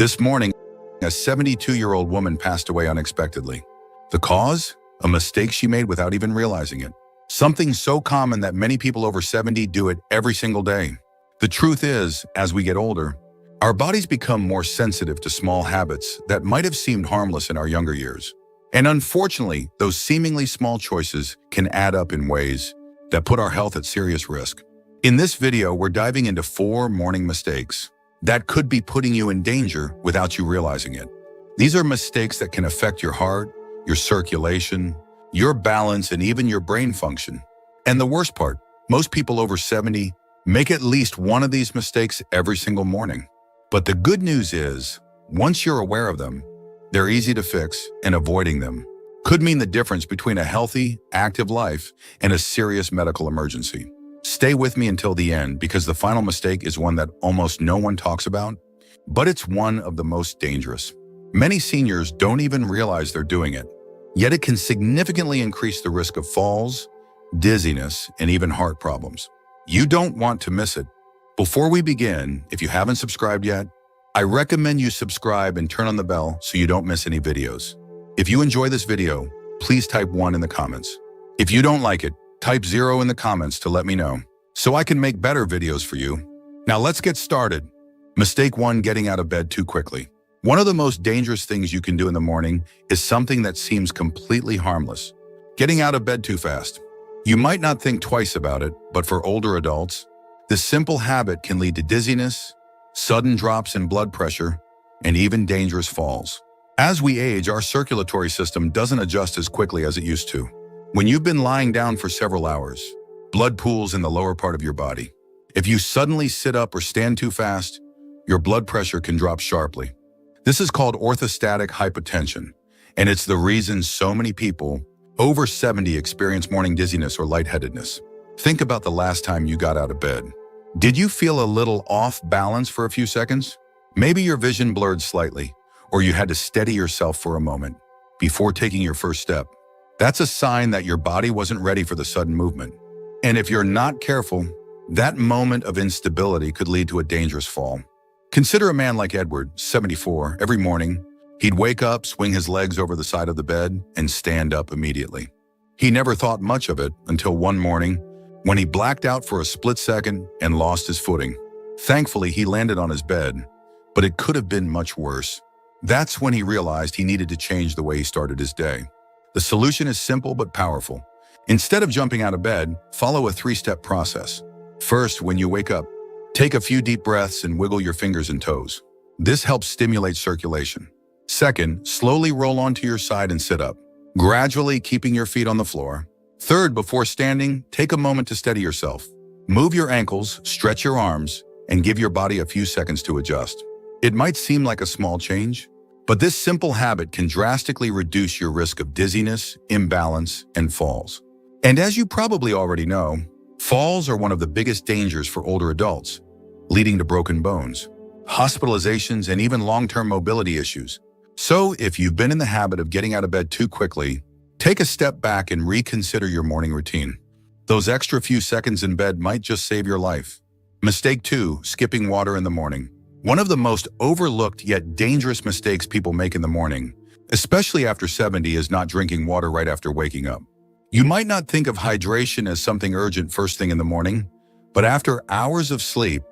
This morning, a 72-year-old woman passed away unexpectedly. The cause? A mistake she made without even realizing it. Something so common that many people over 70 do it every single day. The truth is, as we get older, our bodies become more sensitive to small habits that might have seemed harmless in our younger years. And unfortunately, those seemingly small choices can add up in ways that put our health at serious risk. In this video, we're diving into 4 morning mistakes that could be putting you in danger without you realizing it. These are mistakes that can affect your heart, your circulation, your balance, and even your brain function. And the worst part, most people over 70 make at least one of these mistakes every single morning. But the good news is, once you're aware of them, they're easy to fix, and avoiding them could mean the difference between a healthy, active life and a serious medical emergency. Stay with me until the end, because the final mistake is one that almost no one talks about, but it's one of the most dangerous. Many seniors don't even realize they're doing it, yet it can significantly increase the risk of falls, dizziness, and even heart problems. You don't want to miss it. Before we begin, if you haven't subscribed yet, I recommend you subscribe and turn on the bell so you don't miss any videos. If you enjoy this video, please type 1 in the comments. If you don't like it, type 0 in the comments to let me know, so I can make better videos for you. Now let's get started. Mistake 1: getting out of bed too quickly. One of the most dangerous things you can do in the morning is something that seems completely harmless: getting out of bed too fast. You might not think twice about it, but for older adults, this simple habit can lead to dizziness, sudden drops in blood pressure, and even dangerous falls. As we age, our circulatory system doesn't adjust as quickly as it used to. When you've been lying down for several hours, blood pools in the lower part of your body. If you suddenly sit up or stand too fast, your blood pressure can drop sharply. This is called orthostatic hypotension, and it's the reason so many people over 70 experience morning dizziness or lightheadedness. Think about the last time you got out of bed. Did you feel a little off balance for a few seconds? Maybe your vision blurred slightly, or you had to steady yourself for a moment before taking your first step. That's a sign that your body wasn't ready for the sudden movement. And if you're not careful, that moment of instability could lead to a dangerous fall. Consider a man like Edward, 74. Every morning, he'd wake up, swing his legs over the side of the bed, and stand up immediately. He never thought much of it until one morning when he blacked out for a split second and lost his footing. Thankfully, he landed on his bed, but it could have been much worse. That's when he realized he needed to change the way he started his day. The solution is simple but powerful. Instead of jumping out of bed, follow a 3-step process. First, when you wake up, take a few deep breaths and wiggle your fingers and toes. This helps stimulate circulation. Second, slowly roll onto your side and sit up, gradually keeping your feet on the floor. Third, before standing, take a moment to steady yourself. Move your ankles, stretch your arms, and give your body a few seconds to adjust. It might seem like a small change, but this simple habit can drastically reduce your risk of dizziness, imbalance, and falls. And as you probably already know, falls are one of the biggest dangers for older adults, leading to broken bones, hospitalizations, and even long-term mobility issues. So if you've been in the habit of getting out of bed too quickly, take a step back and reconsider your morning routine. Those extra few seconds in bed might just save your life. Mistake 2: skipping water in the morning. One of the most overlooked yet dangerous mistakes people make in the morning, especially after 70, is not drinking water right after waking up. You might not think of hydration as something urgent first thing in the morning, but after hours of sleep,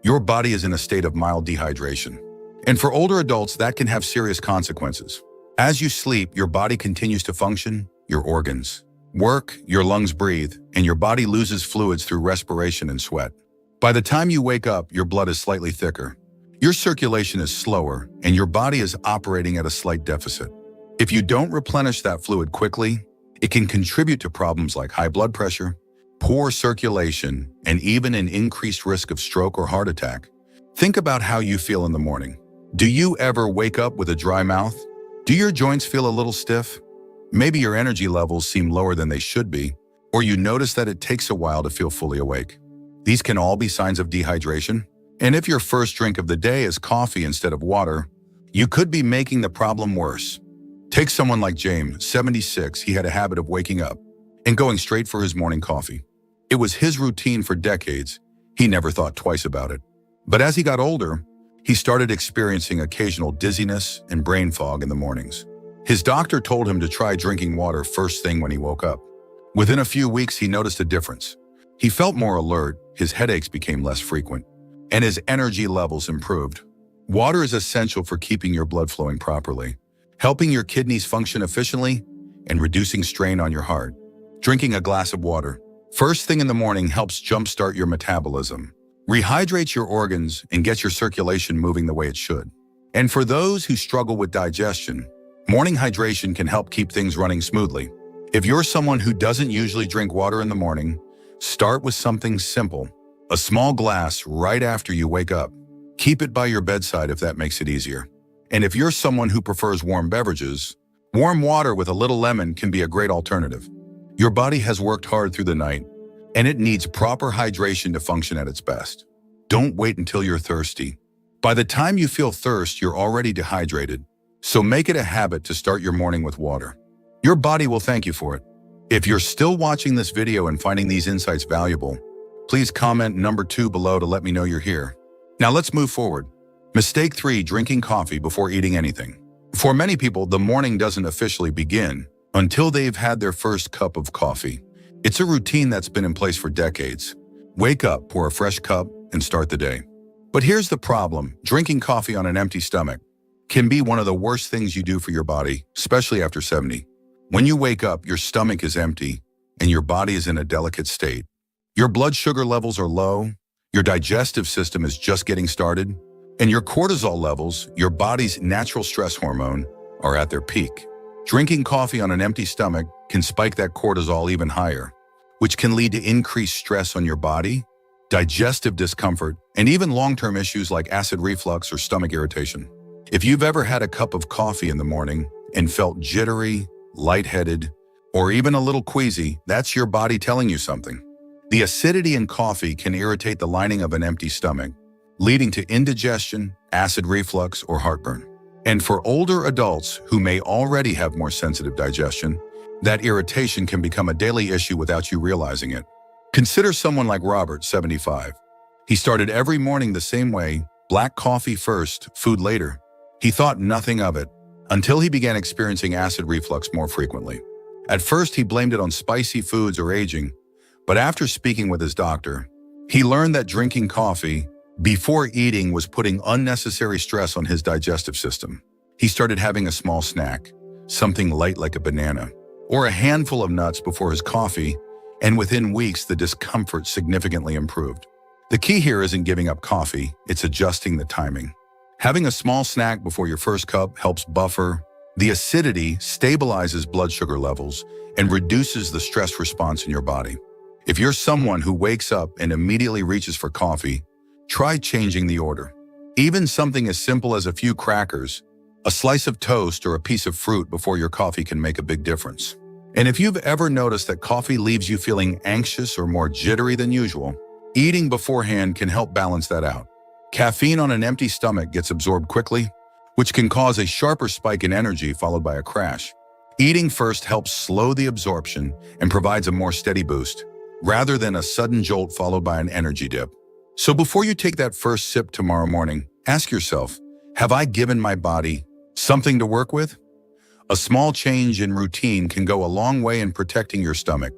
your body is in a state of mild dehydration. And for older adults, that can have serious consequences. As you sleep, your body continues to function, your organs work, your lungs breathe, and your body loses fluids through respiration and sweat. By the time you wake up, your blood is slightly thicker. Your circulation is slower, and your body is operating at a slight deficit. If you don't replenish that fluid quickly, it can contribute to problems like high blood pressure, poor circulation, and even an increased risk of stroke or heart attack. Think about how you feel in the morning. Do you ever wake up with a dry mouth? Do your joints feel a little stiff? Maybe your energy levels seem lower than they should be, or you notice that it takes a while to feel fully awake. These can all be signs of dehydration. And if your first drink of the day is coffee instead of water, you could be making the problem worse. Take someone like James, 76. He had a habit of waking up and going straight for his morning coffee. It was his routine for decades. He never thought twice about it. But as he got older, He started experiencing occasional dizziness and brain fog in the mornings. His doctor told him to try drinking water first thing when he woke up. Within a few weeks, he noticed a difference. He felt more alert, his headaches became less frequent, and his energy levels improved. Water is essential for keeping your blood flowing properly, helping your kidneys function efficiently, and reducing strain on your heart. Drinking a glass of water first thing in the morning helps jumpstart your metabolism, rehydrates your organs, and gets your circulation moving the way it should. And for those who struggle with digestion, morning hydration can help keep things running smoothly. If you're someone who doesn't usually drink water in the morning, start with something simple. A small glass right after you wake up. Keep it by your bedside if that makes it easier. And if you're someone who prefers warm beverages, warm water with a little lemon can be a great alternative. Your body has worked hard through the night, and it needs proper hydration to function at its best. Don't wait until you're thirsty. By the time you feel thirst, you're already dehydrated. So make it a habit to start your morning with water. Your body will thank you for it. If you're still watching this video and finding these insights valuable, please comment number 2 below to let me know you're here. Now let's move forward. Mistake 3, drinking coffee before eating anything. For many people, the morning doesn't officially begin until they've had their first cup of coffee. It's a routine that's been in place for decades. Wake up, pour a fresh cup, and start the day. But here's the problem. Drinking coffee on an empty stomach can be one of the worst things you do for your body, especially after 70. When you wake up, your stomach is empty and your body is in a delicate state. Your blood sugar levels are low, your digestive system is just getting started, and your cortisol levels, your body's natural stress hormone, are at their peak. Drinking coffee on an empty stomach can spike that cortisol even higher, which can lead to increased stress on your body, digestive discomfort, and even long-term issues like acid reflux or stomach irritation. If you've ever had a cup of coffee in the morning and felt jittery, lightheaded, or even a little queasy, that's your body telling you something. The acidity in coffee can irritate the lining of an empty stomach, leading to indigestion, acid reflux, or heartburn. And for older adults who may already have more sensitive digestion, that irritation can become a daily issue without you realizing it. Consider someone like Robert, 75. He started every morning the same way, black coffee first, food later. He thought nothing of it until he began experiencing acid reflux more frequently. At first, he blamed it on spicy foods or aging, but after speaking with his doctor, he learned that drinking coffee before eating was putting unnecessary stress on his digestive system. He started having a small snack, something light like a banana, or a handful of nuts before his coffee, and within weeks, the discomfort significantly improved. The key here isn't giving up coffee, it's adjusting the timing. Having a small snack before your first cup helps buffer the acidity, stabilizes blood sugar levels, and reduces the stress response in your body. If you're someone who wakes up and immediately reaches for coffee, try changing the order. Even something as simple as a few crackers, a slice of toast, or a piece of fruit before your coffee can make a big difference. And if you've ever noticed that coffee leaves you feeling anxious or more jittery than usual, eating beforehand can help balance that out. Caffeine on an empty stomach gets absorbed quickly, which can cause a sharper spike in energy followed by a crash. Eating first helps slow the absorption and provides a more steady boost, rather than a sudden jolt followed by an energy dip. So before you take that first sip tomorrow morning, ask yourself, have I given my body something to work with? A small change in routine can go a long way in protecting your stomach,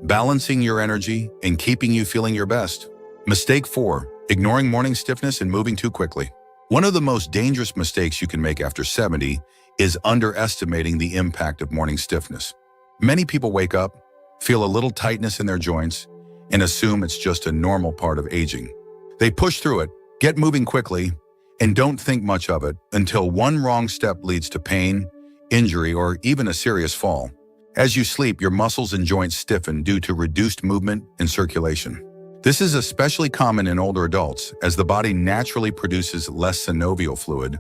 balancing your energy, and keeping you feeling your best. Mistake 4, ignoring morning stiffness and moving too quickly. One of the most dangerous mistakes you can make after 70 is underestimating the impact of morning stiffness. Many people wake up, feel a little tightness in their joints, and assume it's just a normal part of aging. They push through it, get moving quickly, and don't think much of it until one wrong step leads to pain, injury, or even a serious fall. As you sleep, your muscles and joints stiffen due to reduced movement and circulation. This is especially common in older adults, as the body naturally produces less synovial fluid,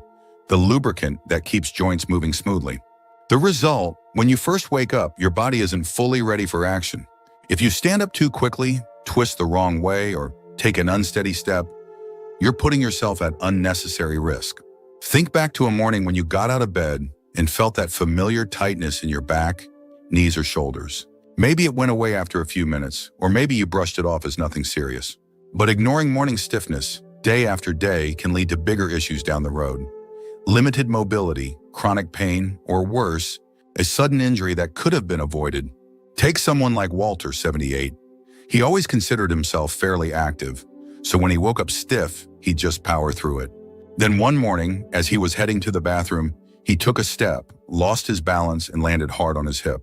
the lubricant that keeps joints moving smoothly. The result, when you first wake up, your body isn't fully ready for action. If you stand up too quickly, twist the wrong way, or take an unsteady step, you're putting yourself at unnecessary risk. Think back to a morning when you got out of bed and felt that familiar tightness in your back, knees, or shoulders. Maybe it went away after a few minutes, or maybe you brushed it off as nothing serious. But ignoring morning stiffness day after day can lead to bigger issues down the road. Limited mobility, chronic pain, or worse, a sudden injury that could have been avoided. Take someone like Walter, 78. He always considered himself fairly active, so when he woke up stiff, he'd just power through it. Then one morning, as he was heading to the bathroom, he took a step, lost his balance, and landed hard on his hip.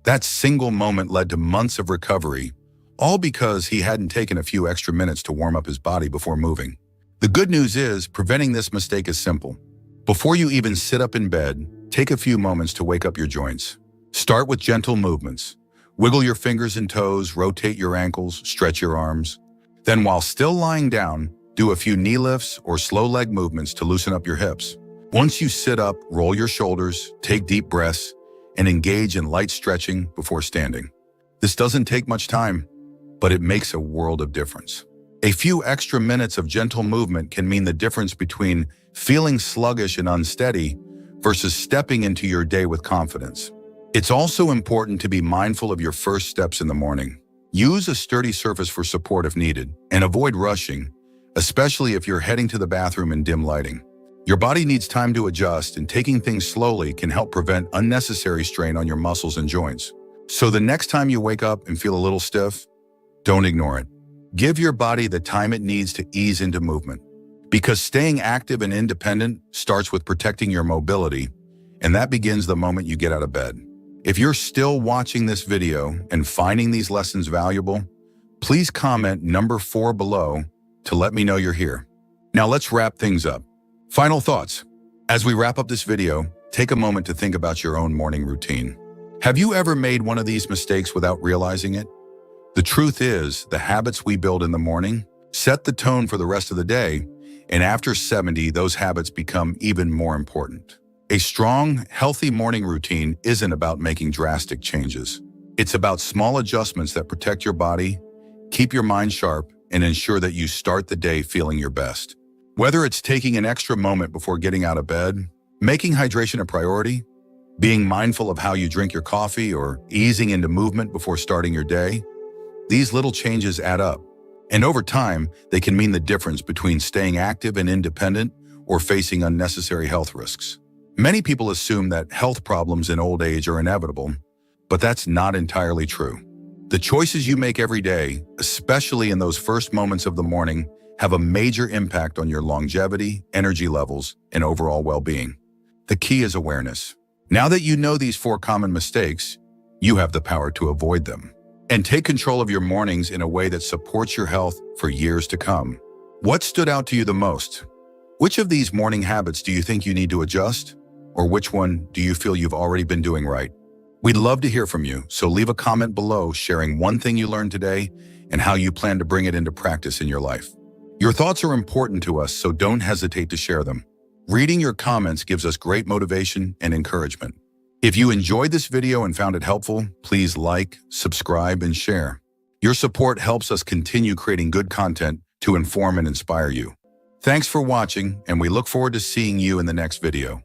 That single moment led to months of recovery, all because he hadn't taken a few extra minutes to warm up his body before moving. The good news is, preventing this mistake is simple. Before you even sit up in bed, take a few moments to wake up your joints. Start with gentle movements. Wiggle your fingers and toes, rotate your ankles, stretch your arms. Then while still lying down, do a few knee lifts or slow leg movements to loosen up your hips. Once you sit up, roll your shoulders, take deep breaths, and engage in light stretching before standing. This doesn't take much time, but it makes a world of difference. A few extra minutes of gentle movement can mean the difference between feeling sluggish and unsteady versus stepping into your day with confidence. It's also important to be mindful of your first steps in the morning. Use a sturdy surface for support if needed, and avoid rushing, especially if you're heading to the bathroom in dim lighting. Your body needs time to adjust, and taking things slowly can help prevent unnecessary strain on your muscles and joints. So the next time you wake up and feel a little stiff, don't ignore it. Give your body the time it needs to ease into movement. Because staying active and independent starts with protecting your mobility, and that begins the moment you get out of bed. If you're still watching this video and finding these lessons valuable, please comment number 4 below to let me know you're here. Now let's wrap things up. Final thoughts. As we wrap up this video, take a moment to think about your own morning routine. Have you ever made one of these mistakes without realizing it? The truth is, the habits we build in the morning set the tone for the rest of the day, and after 70, those habits become even more important. A strong, healthy morning routine isn't about making drastic changes. It's about small adjustments that protect your body, keep your mind sharp, and ensure that you start the day feeling your best. Whether it's taking an extra moment before getting out of bed, making hydration a priority, being mindful of how you drink your coffee, or easing into movement before starting your day, these little changes add up. And over time, they can mean the difference between staying active and independent or facing unnecessary health risks. Many people assume that health problems in old age are inevitable, but that's not entirely true. The choices you make every day, especially in those first moments of the morning, have a major impact on your longevity, energy levels, and overall well-being. The key is awareness. Now that you know these 4 common mistakes, you have the power to avoid them and take control of your mornings in a way that supports your health for years to come. What stood out to you the most? Which of these morning habits do you think you need to adjust? Or which one do you feel you've already been doing right? We'd love to hear from you, so leave a comment below sharing one thing you learned today and how you plan to bring it into practice in your life. Your thoughts are important to us, so don't hesitate to share them. Reading your comments gives us great motivation and encouragement. If you enjoyed this video and found it helpful, please like, subscribe, and share. Your support helps us continue creating good content to inform and inspire you. Thanks for watching, and we look forward to seeing you in the next video.